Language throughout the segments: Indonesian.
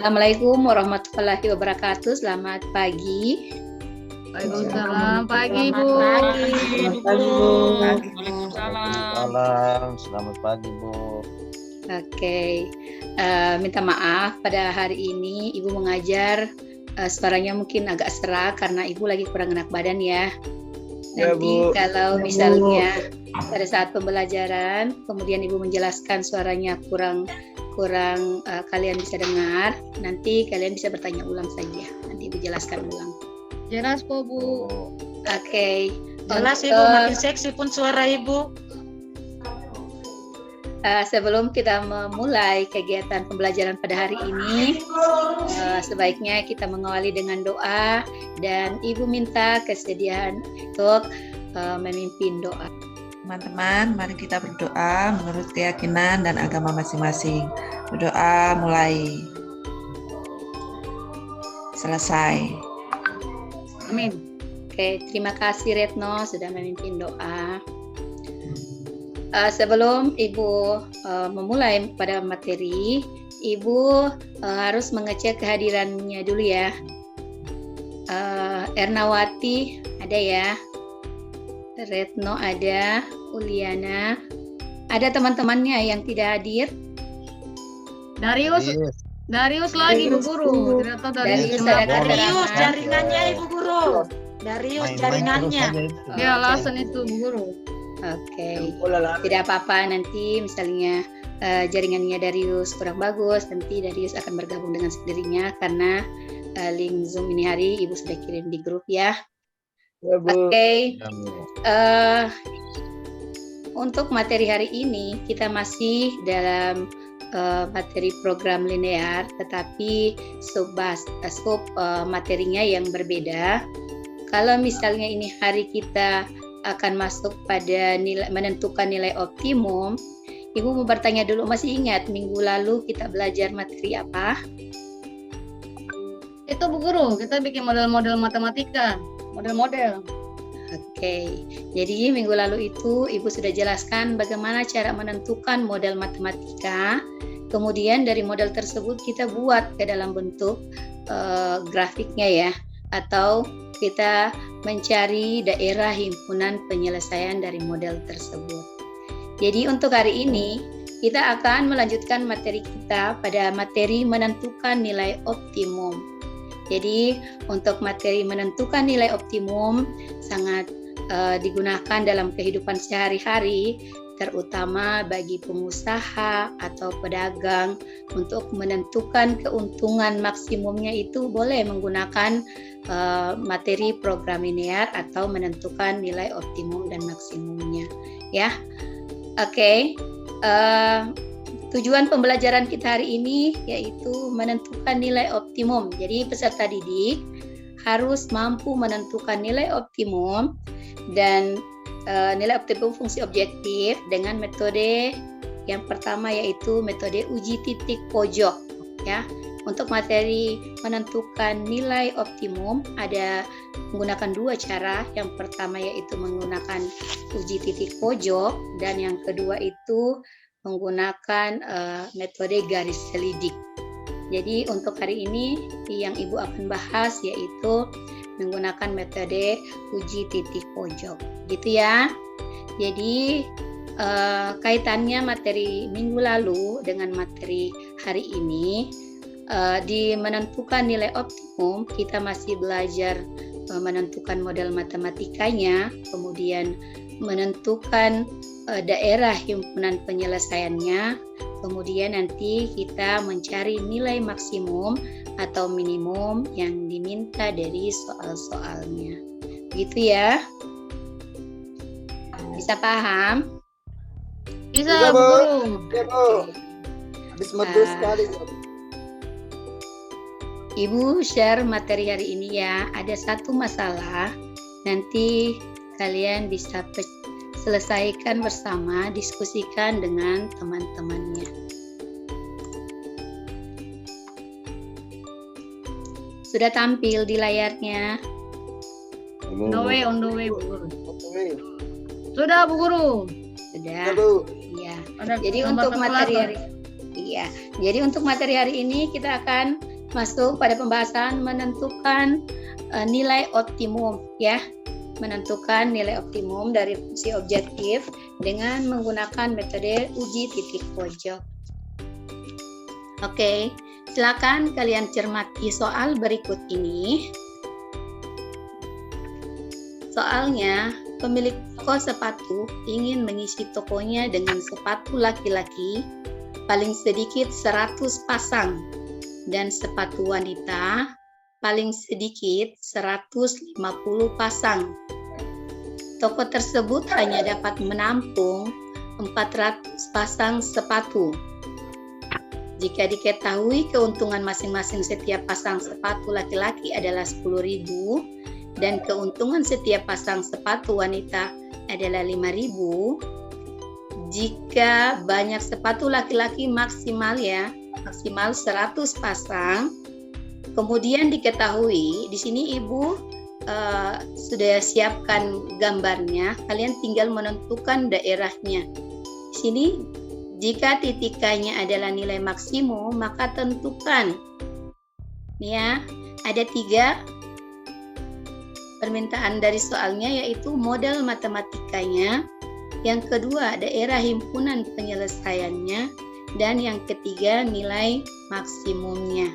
Assalamualaikum warahmatullahi wabarakatuh. Selamat pagi. Waalaikumsalam. Pagi, Bu. Selamat pagi, Bu. Waalaikumsalam. Selamat pagi, Bu. Oke, minta maaf pada hari ini Ibu mengajar suaranya mungkin agak serak karena Ibu lagi kurang enak badan ya. Nanti kalau misalnya pada saat pembelajaran kemudian Ibu menjelaskan suaranya kurang kalian bisa dengar, nanti kalian bisa bertanya ulang saja. Nanti Ibu jelaskan ulang. Jelas kok, Bu. Oke. Jelas Ibu, makin seksi pun suara Ibu. Sebelum kita memulai kegiatan pembelajaran pada hari ini, sebaiknya kita mengawali dengan doa dan Ibu minta kesediaan untuk memimpin doa. Teman-teman, mari kita berdoa menurut keyakinan dan agama masing-masing. Berdoa mulai. Selesai. Amin. Oke, terima kasih Retno sudah memimpin doa. Sebelum Ibu memulai pada materi, Ibu harus mengecek kehadirannya dulu ya. Ernawati ada ya, Retno ada, Uliana, ada teman-temannya yang tidak hadir. Darius lagi Bu Guru. Ternyata Darius jaringannya Ibu Guru. Darius jaringannya. Dia alasan itu Bu Guru. Oke, tidak apa-apa, nanti misalnya jaringannya Darius kurang bagus, nanti Darius akan bergabung dengan sendirinya karena link Zoom ini hari Ibu sudah kirim di grup ya. Oke. Untuk materi hari ini kita masih dalam materi program linear, tetapi sub materinya yang berbeda. Kalau misalnya ini hari kita akan masuk pada menentukan nilai optimum, Ibu mau bertanya dulu, masih ingat minggu lalu kita belajar materi apa? Itu Bu Guru, kita bikin model-model matematika, model-model. Oke, jadi minggu lalu itu Ibu sudah jelaskan bagaimana cara menentukan model matematika. Kemudian dari model tersebut kita buat ke dalam bentuk grafiknya ya, atau kita mencari daerah himpunan penyelesaian dari model tersebut. Jadi untuk hari ini kita akan melanjutkan materi kita pada materi menentukan nilai optimum. Jadi untuk materi menentukan nilai optimum sangat digunakan dalam kehidupan sehari-hari, terutama bagi pengusaha atau pedagang untuk menentukan keuntungan maksimumnya itu boleh menggunakan materi program linear atau menentukan nilai optimum dan maksimumnya ya. Oke. Tujuan pembelajaran kita hari ini yaitu menentukan nilai optimum. Jadi peserta didik harus mampu menentukan nilai optimum dan nilai optimum fungsi objektif dengan metode yang pertama yaitu metode uji titik pojok ya. Untuk materi menentukan nilai optimum ada menggunakan dua cara. Yang pertama yaitu menggunakan uji titik pojok dan yang kedua itu menggunakan metode garis selidik. Jadi untuk hari ini yang Ibu akan bahas yaitu menggunakan metode uji titik pojok, gitu ya. Jadi kaitannya materi minggu lalu dengan materi hari ini, di menentukan nilai optimum kita masih belajar menentukan model matematikanya, kemudian menentukan daerah himpunan penyelesaiannya, kemudian nanti kita mencari nilai maksimum atau minimum yang diminta dari soal-soalnya. Gitu ya. Bisa paham? Bisa Bu Guru. Ya Bu. Habis medus sekali. Ibu share materi hari ini ya. Ada satu masalah, nanti kalian bisa selesaikan bersama, diskusikan dengan teman-temannya. Sudah tampil di layarnya? On the way Bu Guru. Sudah Bu Guru. Sudah. Iya. Ada Jadi gambar untuk materi kalkulator. hari Iya. Jadi untuk materi hari ini kita akan masuk pada pembahasan menentukan nilai optimum ya. Menentukan nilai optimum dari fungsi objektif dengan menggunakan metode uji titik pojok. Oke, silakan kalian cermati soal berikut ini. Soalnya, pemilik toko sepatu ingin mengisi tokonya dengan sepatu laki-laki paling sedikit 100 pasang dan sepatu wanita paling sedikit 150 pasang. Toko tersebut hanya dapat menampung 400 pasang sepatu. Jika diketahui keuntungan masing-masing setiap pasang sepatu laki-laki adalah 10.000 dan keuntungan setiap pasang sepatu wanita adalah 5.000, jika banyak sepatu laki-laki maksimal 100 pasang. Kemudian diketahui, di sini Ibu sudah siapkan gambarnya, kalian tinggal menentukan daerahnya. Di sini jika titikanya adalah nilai maksimum, maka tentukan. Ya, ada 3 permintaan dari soalnya, yaitu model matematikanya, yang kedua daerah himpunan penyelesaiannya, dan yang ketiga nilai maksimumnya.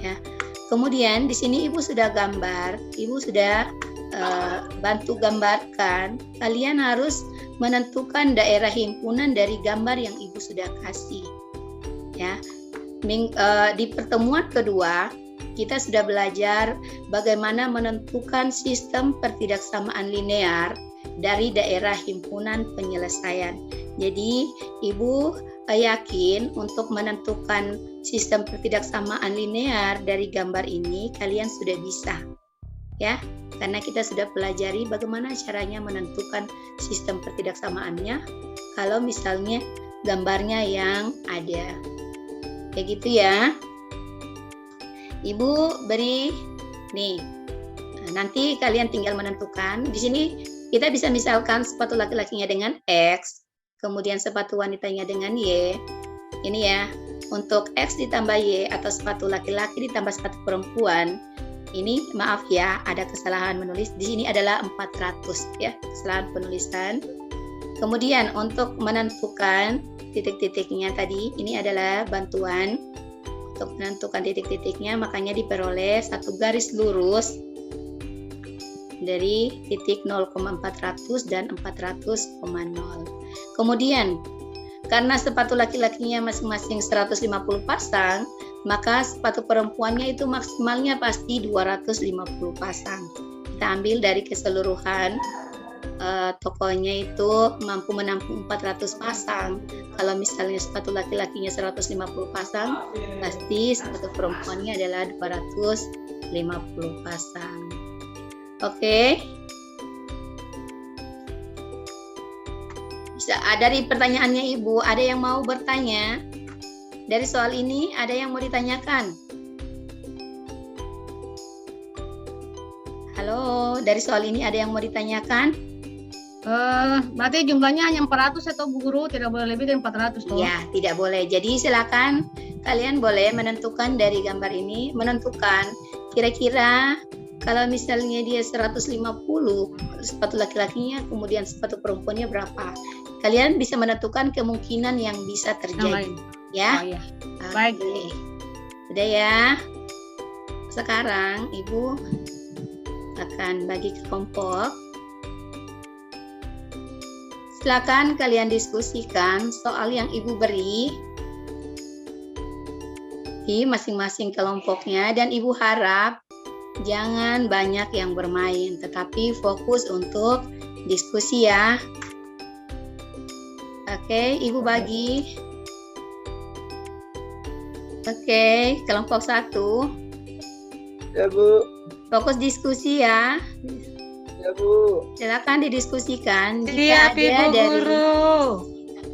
Ya. Kemudian di sini Ibu sudah gambar, Ibu sudah bantu gambarkan. Kalian harus menentukan daerah himpunan dari gambar yang Ibu sudah kasih. Ya, di pertemuan kedua kita sudah belajar bagaimana menentukan sistem pertidaksamaan linear dari daerah himpunan penyelesaian. Jadi Ibu yakin untuk menentukan sistem pertidaksamaan linear dari gambar ini kalian sudah bisa, ya, karena kita sudah pelajari bagaimana caranya menentukan sistem pertidaksamaannya kalau misalnya gambarnya yang ada, kayak gitu ya. Ibu beri nih, nanti kalian tinggal menentukan. Di sini kita bisa misalkan sepatu laki-lakinya dengan X, kemudian sepatu wanitanya dengan Y. Ini ya, untuk X ditambah Y atau sepatu laki-laki ditambah sepatu perempuan. Ini maaf ya, ada kesalahan menulis. Di sini adalah 400 ya, kesalahan penulisan. Kemudian untuk menentukan titik-titiknya tadi, ini adalah bantuan untuk menentukan titik-titiknya, makanya diperoleh satu garis lurus dari titik 0,400 dan 400,0. Kemudian karena sepatu laki-lakinya masing-masing 150 pasang, maka sepatu perempuannya itu maksimalnya pasti 250 pasang. Kita ambil dari keseluruhan tokonya itu mampu menampung 400 pasang. Kalau misalnya sepatu laki-lakinya 150 pasang, pasti sepatu perempuannya adalah 250 pasang. Oke. Dari pertanyaannya Ibu, ada yang mau bertanya? Dari soal ini ada yang mau ditanyakan? Halo, dari soal ini ada yang mau ditanyakan? Berarti jumlahnya hanya 400 atau Bu Guru, tidak boleh lebih dari 400 toh? Ya, tidak boleh. Jadi silakan kalian boleh menentukan dari gambar ini, menentukan kira-kira kalau misalnya dia 150 sepatu laki-lakinya, kemudian sepatu perempuannya berapa. Kalian bisa menentukan kemungkinan yang bisa terjadi. Ya. Oh, iya. Okay. Baik. Sudah ya. Sekarang Ibu akan bagi kelompok. Silakan kalian diskusikan soal yang Ibu beri di masing-masing kelompoknya, dan Ibu harap jangan banyak yang bermain, tetapi fokus untuk diskusi ya. Oke, Ibu bagi. Oke, kelompok 1. Ya Bu. Fokus diskusi ya. Ya Bu. Silakan didiskusikan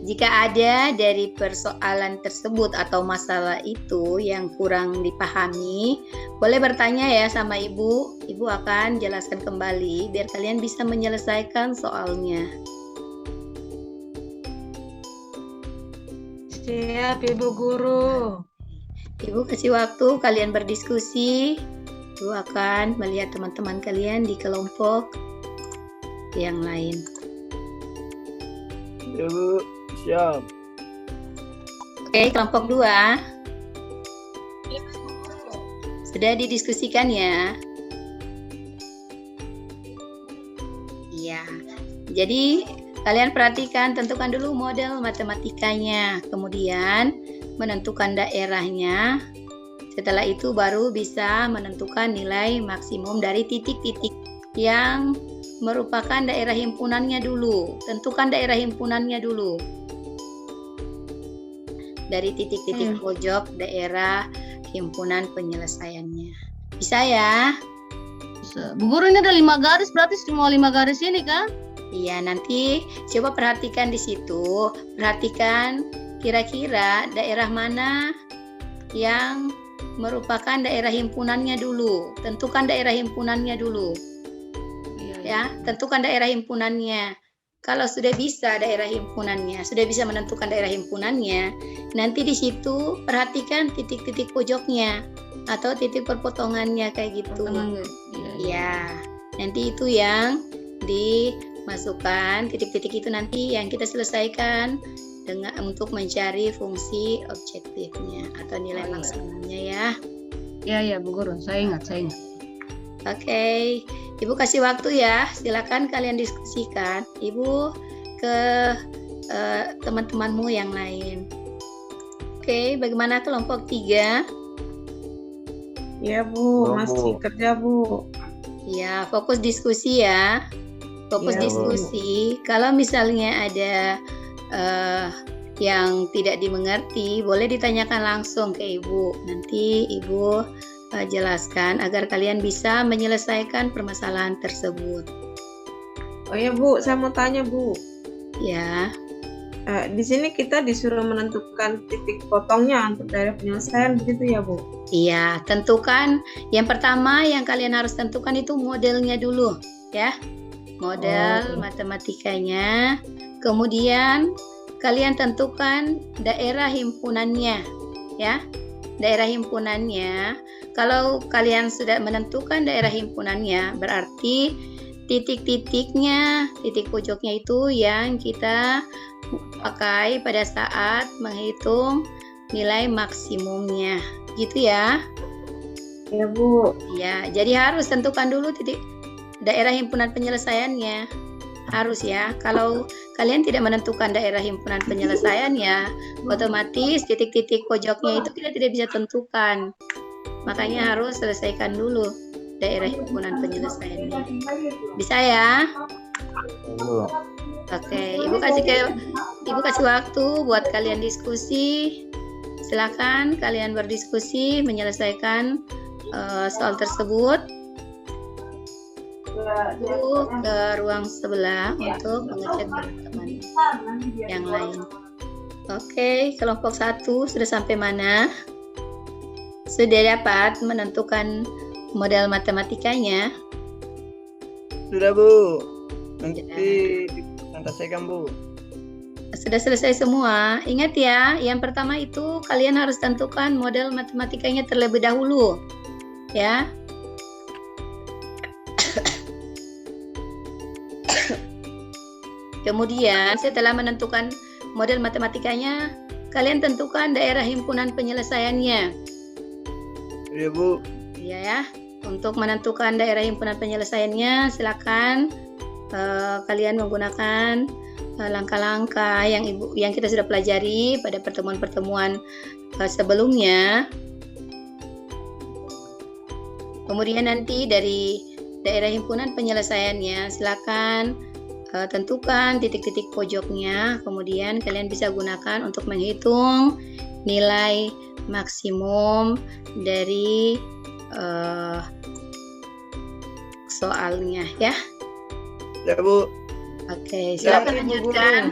jika ada dari persoalan tersebut atau masalah itu yang kurang dipahami, boleh bertanya ya sama Ibu. Ibu akan jelaskan kembali biar kalian bisa menyelesaikan soalnya. Siap Ibu Guru. Ibu kasih waktu kalian berdiskusi. Ibu akan melihat teman-teman kalian di kelompok yang lain. Ya Bu, siap. Oke, kelompok 2. Sudah didiskusikan ya? Iya. Jadi kalian perhatikan, tentukan dulu model matematikanya, kemudian menentukan daerahnya. Setelah itu baru bisa menentukan nilai maksimum dari titik-titik yang merupakan daerah himpunannya dulu. Tentukan daerah himpunannya dulu. Dari titik-titik pojok daerah himpunan penyelesaiannya. Bisa ya? Bu Guru, ini ada 5 garis, berarti semua 5 garis ini kan? Iya, nanti coba perhatikan di situ. Perhatikan kira-kira daerah mana yang merupakan daerah himpunannya dulu. Tentukan daerah himpunannya dulu. Ya, tentukan daerah himpunannya. Kalau sudah bisa daerah himpunannya, sudah bisa menentukan daerah himpunannya, nanti di situ perhatikan titik-titik pojoknya atau titik perpotongannya kayak gitu. Ya, nanti itu yang dimasukkan, titik-titik itu nanti yang kita selesaikan dengan untuk mencari fungsi objektifnya atau nilai maksimumnya ya. Iya, Bu Guru, saya ingat. Oke, Ibu kasih waktu ya, silakan kalian diskusikan. Ibu ke teman-temanmu yang lain. Oke, bagaimana kelompok 3? Ya Bu, masih kerja Bu. Ya, fokus diskusi ya. Fokus Ya, diskusi. Kalau misalnya ada yang tidak dimengerti, boleh ditanyakan langsung ke Ibu. Nanti Ibu jelaskan agar kalian bisa menyelesaikan permasalahan tersebut. Oh ya Bu, saya mau tanya Bu. Ya. Di sini kita disuruh menentukan titik potongnya untuk daerah penyelesaian, begitu ya Bu? Iya, tentukan. Yang pertama yang kalian harus tentukan itu modelnya dulu, ya. Model matematikanya. Kemudian kalian tentukan daerah himpunannya, ya. Daerah himpunannya. Kalau kalian sudah menentukan daerah himpunannya, berarti titik-titiknya, titik pojoknya itu yang kita pakai pada saat menghitung nilai maksimumnya. Gitu ya. Ya Bu. Ya, jadi harus tentukan dulu titik daerah himpunan penyelesaiannya. Harus ya. Kalau kalian tidak menentukan daerah himpunan penyelesaiannya, otomatis titik-titik pojoknya itu kita tidak bisa tentukan. Makanya harus selesaikan dulu daerah himpunan penyelesaiannya. Bisa ya? Oke, Ibu kasih waktu buat kalian diskusi. Silakan kalian berdiskusi menyelesaikan soal tersebut. Ibu ke ruang sebelah untuk mengecek teman-teman yang lain. Oke, kelompok 1 sudah sampai mana? Sudah dapat menentukan model matematikanya? Sudah Bu. Nanti dipresentasikan Bu. Sudah selesai semua. Ingat ya, yang pertama itu kalian harus tentukan model matematikanya terlebih dahulu. Ya. Kemudian setelah menentukan model matematikanya, kalian tentukan daerah himpunan penyelesaiannya. Iya Bu. Iya ya. Untuk menentukan daerah himpunan penyelesaiannya, silakan kalian menggunakan langkah-langkah yang kita sudah pelajari pada pertemuan-pertemuan sebelumnya. Kemudian nanti dari daerah himpunan penyelesaiannya, silakan tentukan titik-titik pojoknya. Kemudian kalian bisa gunakan untuk menghitung nilai maksimum dari soalnya ya. Ya Bu. Oke, silakan Ya, lanjutkan.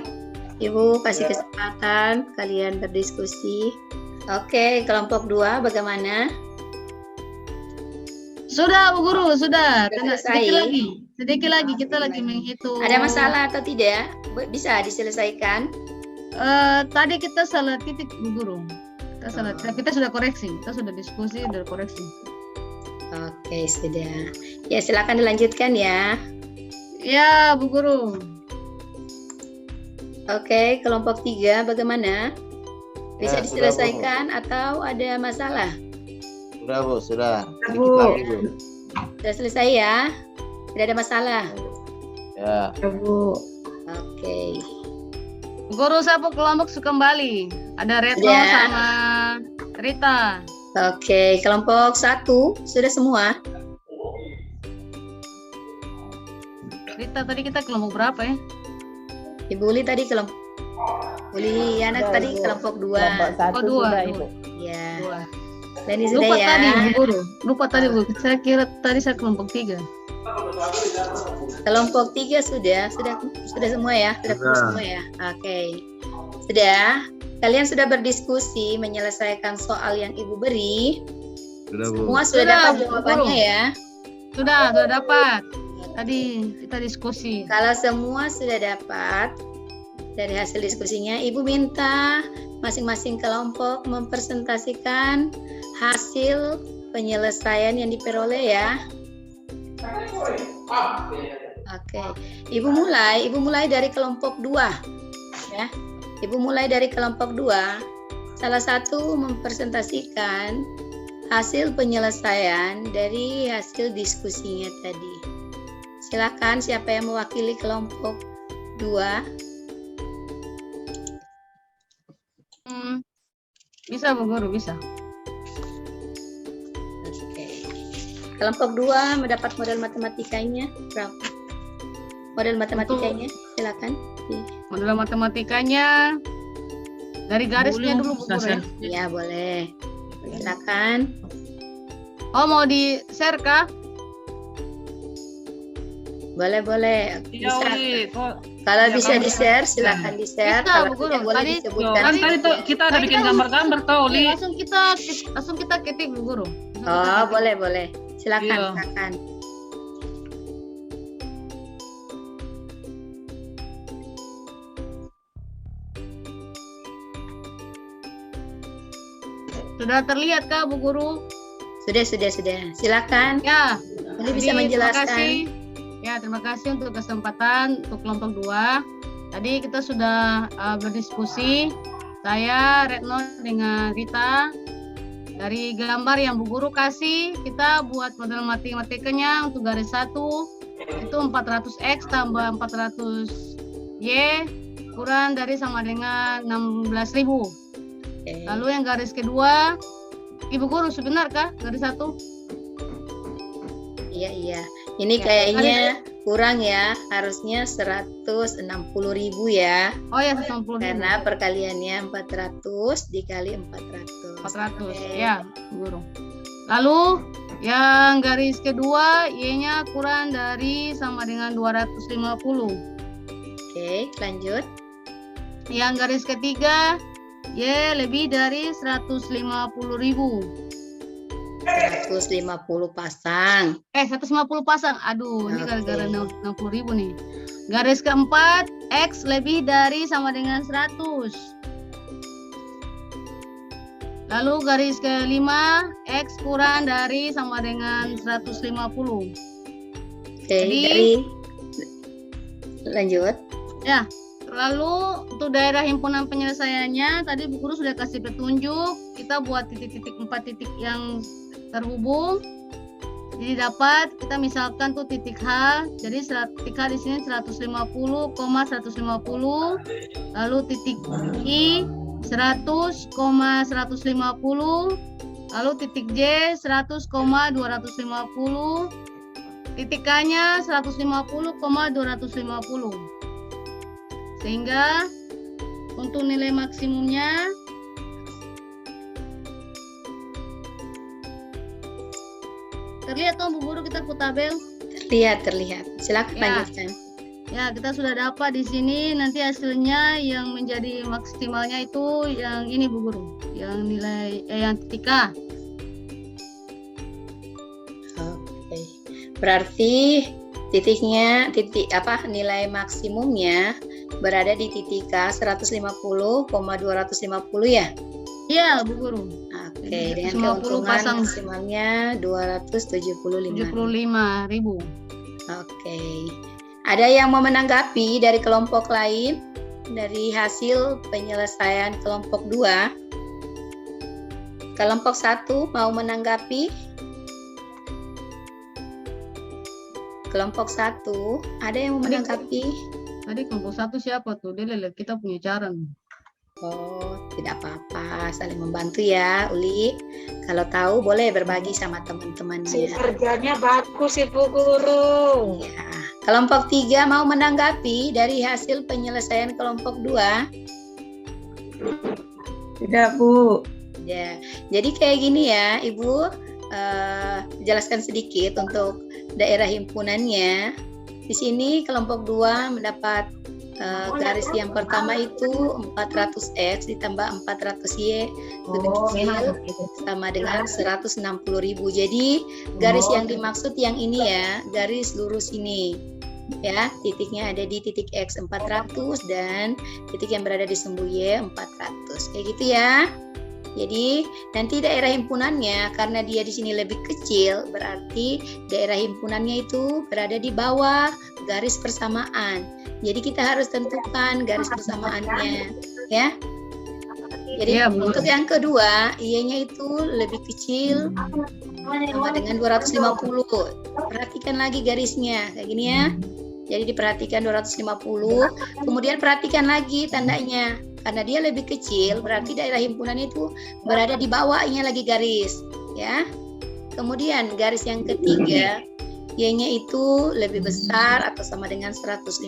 Ibu kasih kesempatan kalian berdiskusi. Oke, kelompok 2 bagaimana? Sudah Bu Guru, sudah. Selesai. Sedikit lagi kita lagi menghitung. Ada masalah atau tidak? Bisa diselesaikan? Tadi kita salah titik Bu Guru. Kita sudah koreksi, kita sudah diskusi, sudah koreksi. Oke, sudah. Ya, silakan dilanjutkan ya. Ya, Bu Guru. Oke, kelompok 3 bagaimana? Bisa Ya, sudah, diselesaikan atau ada masalah? Sudah Bu, sudah. Sedikit Bu. lagi Bu. Sudah selesai ya? Tidak ada masalah? Ya. Bu. Oke. Bu Guru, saya kelompok kembali. Ada Retno Ya. sama Rita. Oke, kelompok 1 sudah semua? Rita, tadi kita kelompok berapa ya? Ibu Uli tadi kelompok Uliana Sudah, tadi Ibu. kelompok 2. Kelompok 1 Oh, dua, sudah, dua. Ibu. Ya. Dua. Leni sudah Lupa ya? tadi, Bu Guru. Lupa tadi, Bu. Saya kira tadi saya kelompok 3. Kelompok 3 sudah semua ya? Sudah Sudah. semua ya? Oke. Sudah? Kalian sudah berdiskusi menyelesaikan soal yang Ibu beri? Sudah Bu. Semua sudah Sudah, dapat Bu. jawabannya ya? Sudah dapat. Tadi kita diskusi. Kalau semua sudah dapat dari hasil diskusinya, Ibu minta masing-masing kelompok mempresentasikan hasil penyelesaian yang diperoleh ya. Oke. Ibu mulai dari kelompok 2 ya. Ibu mulai dari kelompok 2. Salah satu mempresentasikan hasil penyelesaian dari hasil diskusinya tadi. Silakan siapa yang mewakili kelompok 2? Bisa, Bu Guru, bisa. Oke. Kelompok 2 mendapat model matematikanya berapa? Model matematikanya silakan. Model matematikanya dari garisnya dulu, Bu Guru ya. Ya, boleh. Silakan. Oh, mau di-share kah? Boleh. Iya, Bisa. Uli. Kalau Ya, bisa kamu- di-share, silakan di-share. Bisa, Kalau Bu Guru. tidak boleh Tadi- disebutkan. Kan tadi tuh kita ada Tadi bikin kan- gambar-gambar tuh, Uli. Langsung kita ketik, Bu Guru. Oh, boleh. Silakan, Iya. silakan. Sudah terlihat kah, Bu Guru? Sudah. Silakan. Ya. Ini bisa Jadi, menjelaskan. terima kasih untuk kesempatan untuk kelompok 2. Tadi kita sudah berdiskusi, saya Retno dengan Rita. Dari gambar yang Bu Guru kasih, kita buat model matematikanya untuk garis 1 itu 400X tambah 400Y kurang dari sama dengan 16.000. Oke. Lalu yang garis kedua, Ibu Guru sebenarkah garis 1? Iya. Ini Ya, kayaknya kurang ya. Harusnya 160.000 ya. Oh ya, 160.000. Karena perkaliannya 400 dikali 400. 400, Oke. ya, Bu Guru. Lalu yang garis kedua, Y-nya kurang dari sama dengan 250. Oke, lanjut. Yang garis ketiga, Y lebih dari 150.000. 150 pasang. 150 pasang. Aduh, ini Oke. gara-gara 60.000 nih. Garis keempat, X lebih dari sama dengan 100. Lalu garis kelima, X kurang dari sama dengan 150. Oke, Jadi- dari lanjut. Lalu untuk daerah himpunan penyelesaiannya, tadi Bu Guru sudah kasih petunjuk. Kita buat titik-titik 4 titik yang terhubung. Jadi dapat kita misalkan tuh titik H. Jadi titik H di sini 150,150. Lalu titik I 100,150. Lalu titik J 100,250. Titik K-nya 150,250. Sehingga untuk nilai maksimumnya terlihat toh Bu Guru, kita put tabel. Terlihat. Silakan Ya. lanjutkan. Ya, kita sudah dapat di sini. Nanti hasilnya yang menjadi maksimalnya itu yang ini Bu Guru, yang nilai yang titik K. Oke. Berarti nilai maksimumnya berada di titik K 150,250 ya. Iya, Bu Guru. Oke, dengan 150 keuntungan pasang maksimalnya 275. 75.000. Oke. Ada yang mau menanggapi dari kelompok lain dari hasil penyelesaian kelompok 2? Kelompok 1 mau menanggapi? Kelompok 1, ada yang mau menanggapi? Tadi kelompok 1 siapa tuh? Dia lihat kita punya cara. Oh, tidak apa-apa, saling membantu ya, Uli. Kalau tahu boleh berbagi sama teman-temannya. Kerjanya bagus Ibu Guru. Ya. Kelompok 3 mau menanggapi dari hasil penyelesaian kelompok 2? Tidak, Bu. Ya, jadi kayak gini ya, Ibu jelaskan sedikit untuk daerah himpunannya. Di sini kelompok 2 mendapat garis yang pertama itu 400X ditambah 400Y lebih kecil sama dengan 160.000. Jadi garis yang dimaksud yang ini ya, garis lurus ini. Ya, titiknya ada di titik X 400 dan titik yang berada di sumbu Y 400. Kayak gitu ya. Jadi nanti daerah himpunannya karena dia di sini lebih kecil, berarti daerah himpunannya itu berada di bawah garis persamaan. Jadi kita harus tentukan garis persamaannya, ya. Jadi Ya, untuk yang kedua, Y-nya itu lebih kecil sama dengan 250. Perhatikan lagi garisnya, kayak gini ya. Jadi diperhatikan 250, kemudian perhatikan lagi tandanya. Karena dia lebih kecil, berarti daerah himpunannya itu berada di bawahnya lagi garis, ya. Kemudian garis yang ketiga, Y-nya itu lebih besar atau sama dengan 150.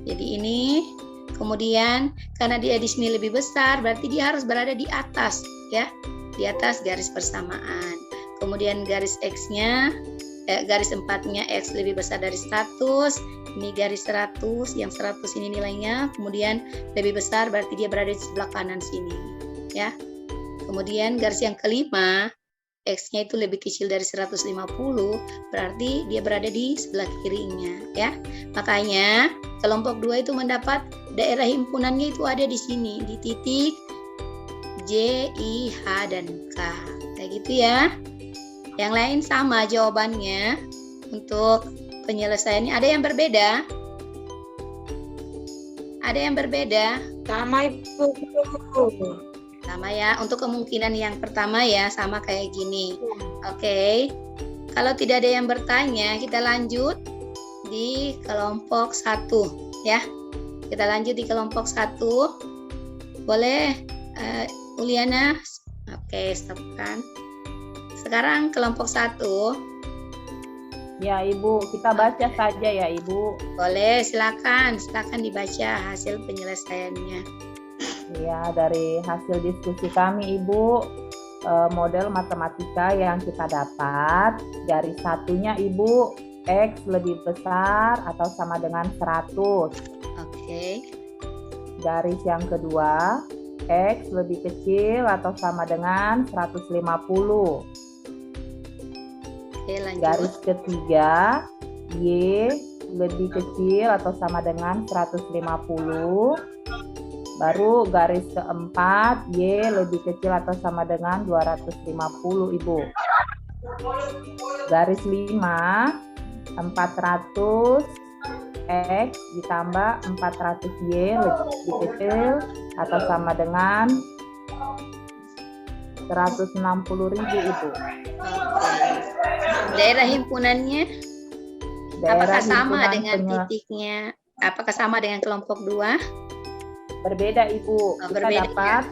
Jadi ini, kemudian karena dia di sini lebih besar, berarti dia harus berada di atas, ya, di atas garis persamaan. Kemudian garis X-nya, garis 4-nya X lebih besar dari 100. Ini garis 100, yang 100 ini nilainya, kemudian lebih besar berarti dia berada di sebelah kanan sini, ya. Kemudian garis yang kelima, X-nya itu lebih kecil dari 150, berarti dia berada di sebelah kirinya, ya. Makanya kelompok 2 itu mendapat daerah himpunannya itu ada di sini, di titik J, I, H, dan K. Kayak gitu ya. Yang lain sama jawabannya untuk penyelesaiannya. Ada yang berbeda? Ada yang berbeda? Sama Ibu Guru. Sama ya. Untuk kemungkinan yang pertama ya, sama kayak gini. Oke. Kalau tidak ada yang bertanya, kita lanjut di kelompok 1 ya. Kita lanjut di kelompok 1. Boleh Uliana? Oke, stopkan. Sekarang kelompok 1. Ya Ibu, kita baca saja ya Ibu. Boleh, silakan dibaca hasil penyelesaiannya. Ya, dari hasil diskusi kami Ibu, model matematika yang kita dapat, garis satunya Ibu, X lebih besar atau sama dengan 100. Oke. Garis yang kedua, X lebih kecil atau sama dengan 150. Oke, lanjut. Garis ketiga, Y lebih kecil atau sama dengan 150. Baru garis keempat, Y lebih kecil atau sama dengan 250, Ibu. Garis 5, 400 X ditambah 400Y lebih kecil atau sama dengan 160.000, Ibu. Daerah himpunannya apakah sama dengan titiknya? Apakah sama dengan kelompok 2? Berbeda Ibu. Kita berbeda, dapat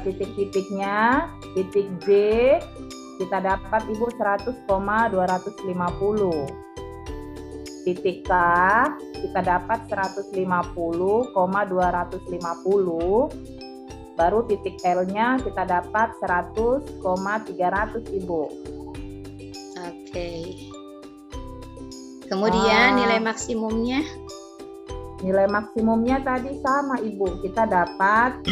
titik-titiknya, titik J kita dapat Ibu 100,250. Titik K kita dapat 150,250. Baru titik L-nya kita dapat 100,300, Ibu. Oke. Kemudian nilai maksimumnya? Nilai maksimumnya tadi sama Ibu. Kita dapat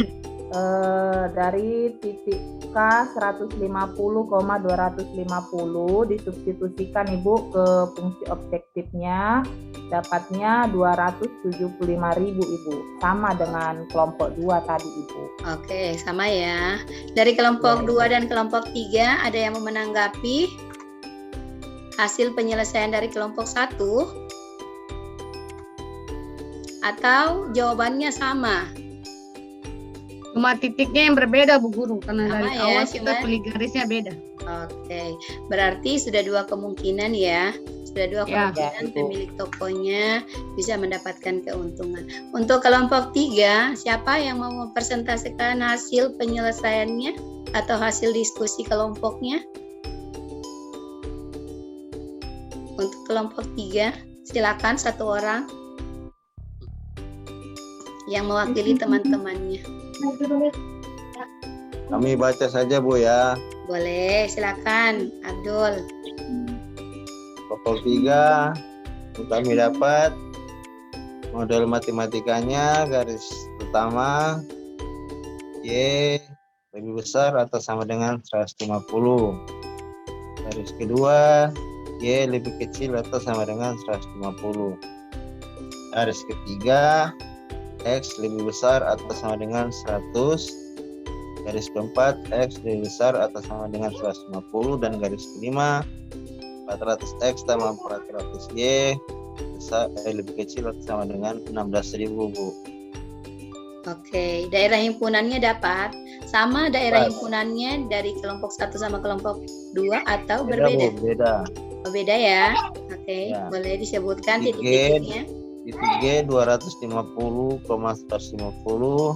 dari titik K 150,250 disubstitusikan Ibu ke fungsi objektifnya dapatnya 275.000 Ibu, sama dengan kelompok 2 tadi Ibu. Oke, sama ya. Dari kelompok 2 dan kelompok 3 ada yang mau menanggapi hasil penyelesaian dari kelompok 1? Atau jawabannya sama? Cuma titiknya yang berbeda Bu Guru, karena Sama dari ya, awal kita cuman- pilih garisnya beda. Oke, berarti sudah 2 kemungkinan ya. Sudah 2 Ya. kemungkinan Ya, Ibu. pemilik tokonya bisa mendapatkan keuntungan. Untuk kelompok 3, siapa yang mau mempresentasikan hasil penyelesaiannya atau hasil diskusi kelompoknya? Untuk kelompok 3, silakan satu orang yang mewakili teman-temannya. Kami baca saja Bu ya. Boleh, silakan Abdul. Kelompok 3 kami dapat model matematikanya garis pertama Y lebih besar atau sama dengan 150. Garis kedua Y lebih kecil atau sama dengan 150. Garis ketiga X lebih besar atau sama dengan 100. Garis keempat X lebih besar atau sama dengan 150. Dan garis kelima 400X tambah 400Y lebih kecil atau sama dengan 16.000 Bu. Oke, daerah himpunannya dapat sama daerah Dapat. himpunannya dari kelompok 1 sama kelompok 2 atau Beda berbeda? Bu, beda. Oh, beda ya. Oke, Ya. boleh disebutkan Titik titik-titiknya. Titik G 250,150,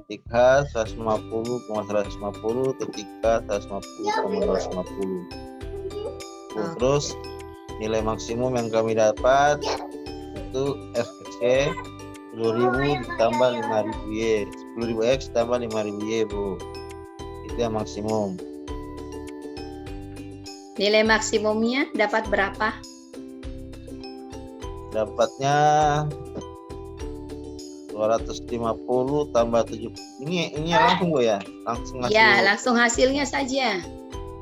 titik H 150,150, titik K 150,250. Terus nilai maksimum yang kami dapat itu FX 10.000 ditambah 5.000Y, 10.000X tambah 5.000Y Bu. Itu yang maksimum. Nilai maksimumnya dapat berapa? Dapatnya 250 tambah 7. Ini langsung Bu ya? Langsung hasil. Ya, langsung hasilnya saja.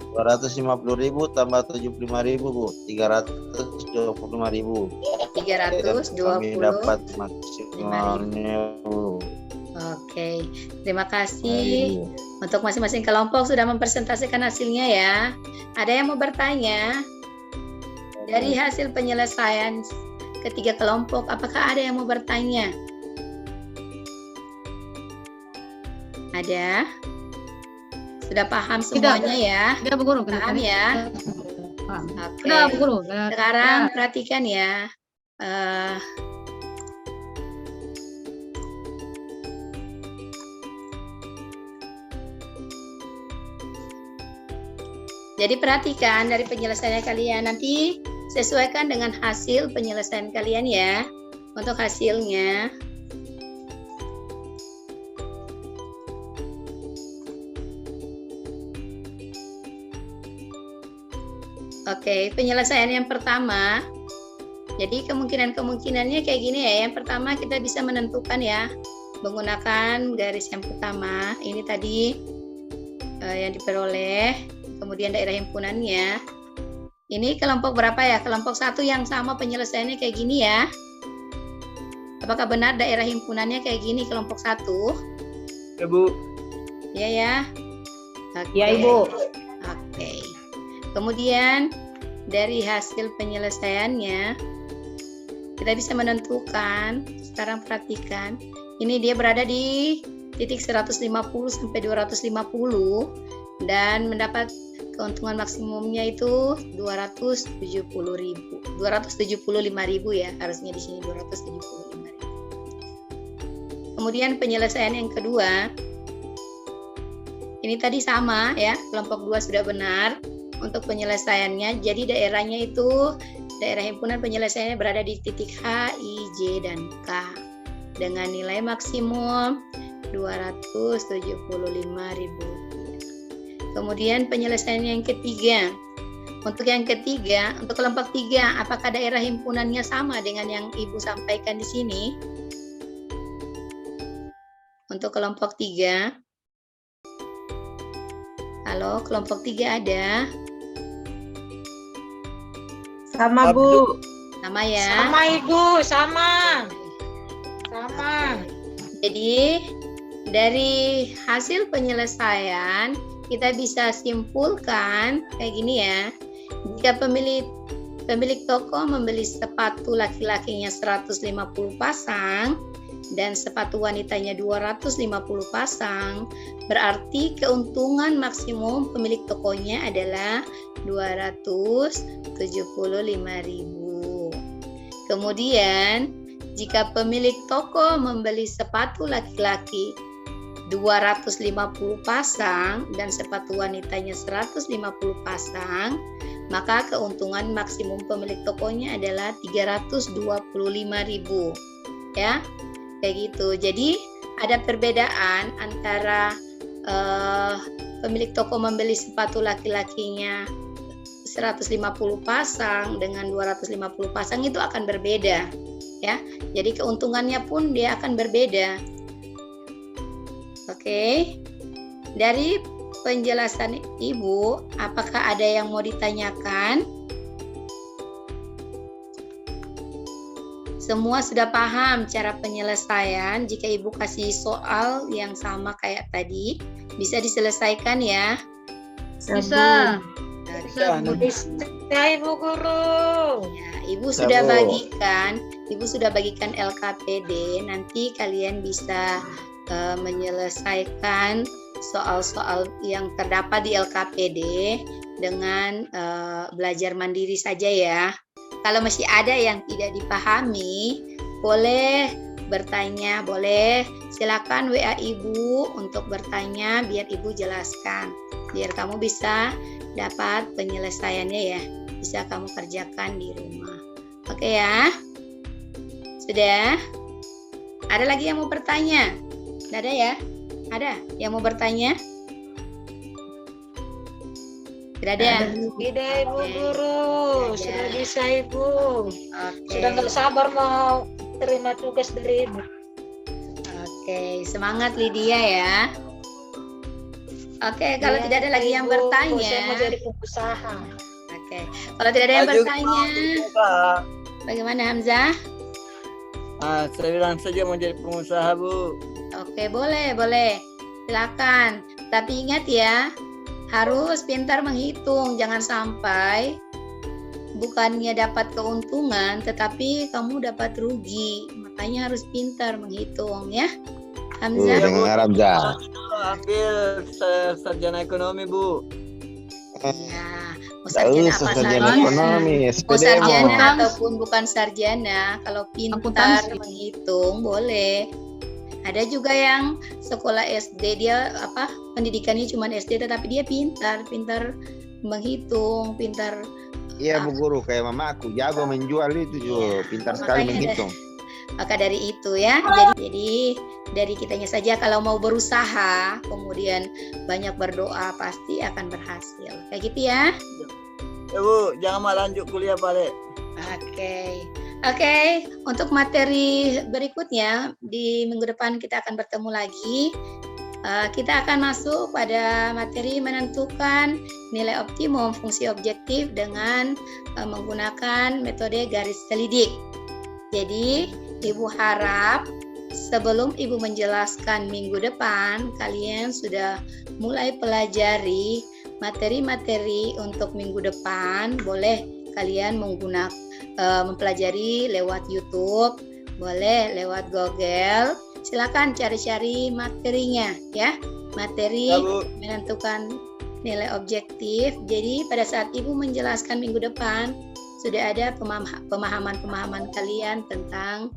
250.000 tambah 75.000 Bu, 325.000. Kami 320. dapat maksimalnya Bu. Oke, terima Nah, kasih. Ibu. Untuk masing-masing kelompok sudah mempresentasikan hasilnya ya. Ada yang mau bertanya? Dari hasil penyelesaian ketiga kelompok, apakah ada yang mau bertanya? Ada? Sudah paham semuanya ya? Sudah Bu Guru, Paham ya? Paham. Oke. Sudah Bu Guru. Sekarang perhatikan ya. Jadi perhatikan dari penyelesaian kalian, nanti sesuaikan dengan hasil penyelesaian kalian ya. Untuk hasilnya, oke, penyelesaian yang pertama. Jadi kemungkinannya kayak gini ya. Yang pertama kita bisa menentukan ya, menggunakan garis yang pertama. Ini tadi yang diperoleh, kemudian daerah himpunannya. Ini kelompok berapa ya? Kelompok 1 yang sama penyelesaiannya kayak gini ya. Apakah benar daerah himpunannya kayak gini kelompok 1? Ya Bu. Iya ya. Oke. Ya Ibu. Oke. Kemudian dari hasil penyelesaiannya kita bisa menentukan. Sekarang perhatikan. Ini dia berada di titik 150 sampai 250 dan mendapat keuntungan maksimumnya itu 275.000 ya, harusnya di sini 275.000. Kemudian penyelesaian yang kedua, ini tadi sama ya, kelompok 2 sudah benar untuk penyelesaiannya. Jadi daerahnya itu, daerah himpunan penyelesaiannya berada di titik H, I, J, dan K dengan nilai maksimum 275.000. Kemudian penyelesaian yang ketiga. Untuk yang ketiga, untuk kelompok 3, apakah daerah himpunannya sama dengan yang Ibu sampaikan di sini? Untuk kelompok 3. Halo, kelompok 3 ada? Sama Bu. Sama ya. Sama Ibu, sama. Sama. Jadi dari hasil penyelesaian kita bisa simpulkan kayak gini ya. Jika pemilik toko membeli sepatu laki-lakinya 150 pasang dan sepatu wanitanya 250 pasang, berarti keuntungan maksimum pemilik tokonya adalah 275.000. Kemudian, jika pemilik toko membeli sepatu laki-laki 250 pasang dan sepatu wanitanya 150 pasang, maka keuntungan maksimum pemilik tokonya adalah 325.000. Ya, kayak gitu. Jadi ada perbedaan antara pemilik toko membeli sepatu laki-lakinya 150 pasang dengan 250 pasang itu akan berbeda. Ya, jadi keuntungannya pun dia akan berbeda. Oke, dari penjelasan Ibu, apakah ada yang mau ditanyakan? Semua sudah paham cara penyelesaian. Jika Ibu kasih soal yang sama kayak tadi, bisa diselesaikan ya? Bisa. Bisa Ibu Guru. Ya, Ibu sudah bagikan LKPD. Nanti kalian bisa menyelesaikan soal-soal yang terdapat di LKPD dengan belajar mandiri saja ya. Kalau masih ada yang tidak dipahami, boleh bertanya, boleh silakan WA Ibu untuk bertanya biar Ibu jelaskan. Biar kamu bisa dapat penyelesaiannya ya. Bisa kamu kerjakan di rumah. Oke ya? Sudah? Ada lagi yang mau bertanya? Tidak ada ya? Ada yang mau bertanya? Tidak ada? Tidak Ibu Guru. Sudah bisa Ibu. Oke. Sudah nggak sabar mau terima tugas dari Ibu. Oke, semangat Lydia ya. Oke, kalau Ya, tidak ada lagi yang Ibu, bertanya. Saya mau jadi pengusaha. Oke, kalau tidak ada yang bertanya, bagaimana Hamzah? Saya bilang saja mau jadi pengusaha, Bu. Oke, boleh. Silakan. Tapi ingat ya, harus pintar menghitung. Jangan sampai bukannya dapat keuntungan, tetapi kamu dapat rugi. Makanya harus pintar menghitung ya. Hamzah? Dengar Hamzah. Ambil sarjana ekonomi, Bu. Ya, mau sarjana apa sarjana saja. ekonomi, Mau SPD sarjana mau. ataupun bukan sarjana, kalau pintar Akuntansi. menghitung boleh. Ada juga yang sekolah SD dia pendidikannya cuma SD tetapi dia pintar menghitung, pintar. Iya Bu Guru, kayak mama aku jago menjual itu juga, pintar sekali Makanya menghitung. Maka dari itu ya, jadi dari kitanya saja kalau mau berusaha, kemudian banyak berdoa pasti akan berhasil. Kayak gitu ya. Ya Bu, jangan malah lanjut kuliah balik. Oke, untuk materi berikutnya di minggu depan kita akan bertemu lagi. Kita akan masuk pada materi menentukan nilai optimum fungsi objektif dengan menggunakan metode garis selidik. Jadi, Ibu harap sebelum Ibu menjelaskan minggu depan, kalian sudah mulai pelajari materi-materi untuk minggu depan. Boleh kalian mempelajari lewat YouTube, boleh lewat Google. Silakan cari-cari materinya ya. Materi Ya, Bu. menentukan nilai objektif. Jadi pada saat Ibu menjelaskan minggu depan sudah ada pemahaman kalian tentang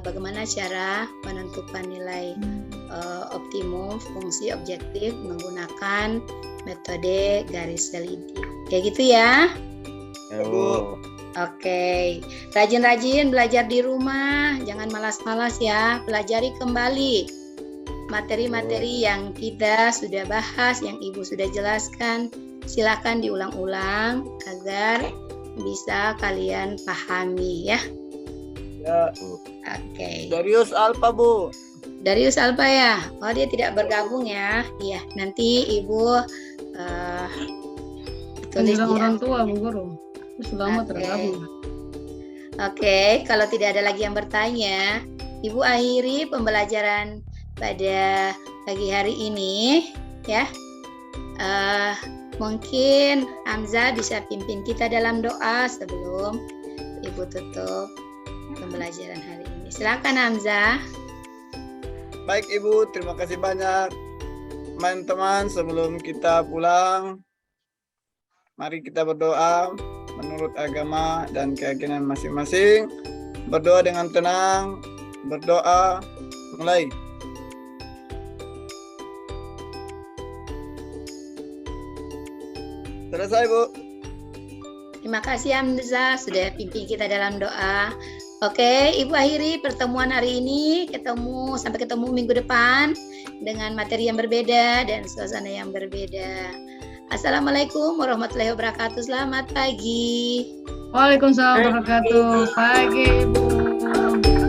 bagaimana cara menentukan nilai optimum fungsi objektif menggunakan metode garis selidik. Kayak gitu ya. Ya Bu. Oke, rajin-rajin belajar di rumah, jangan malas-malas ya, pelajari kembali materi-materi yang kita sudah bahas, yang Ibu sudah jelaskan, silakan diulang-ulang agar bisa kalian pahami ya. Ya, Oke, Darius Alfa, Bu. Darius Alfa ya, oh dia tidak bergabung ya, iya nanti Ibu tulis Panggilan di orang tua, Bu Guru. Itu sudah lama Oke. tergabung. Oke, kalau tidak ada lagi yang bertanya, Ibu akhiri pembelajaran pada pagi hari ini, ya. Mungkin Hamzah bisa pimpin kita dalam doa sebelum Ibu tutup pembelajaran hari ini. Silakan Hamzah. Baik Ibu, terima kasih banyak. Teman-teman, sebelum kita pulang, mari kita berdoa menurut agama dan keyakinan masing-masing. Berdoa dengan tenang, berdoa, mulai. Selesai, Bu. Terima kasih Hamzah sudah pimpin kita dalam doa. Oke, Ibu akhiri pertemuan hari ini. Sampai ketemu minggu depan dengan materi yang berbeda dan suasana yang berbeda. Assalamualaikum warahmatullahi wabarakatuh. Selamat pagi. Waalaikumsalam warahmatullahi wabarakatuh. Pagi, Ibu.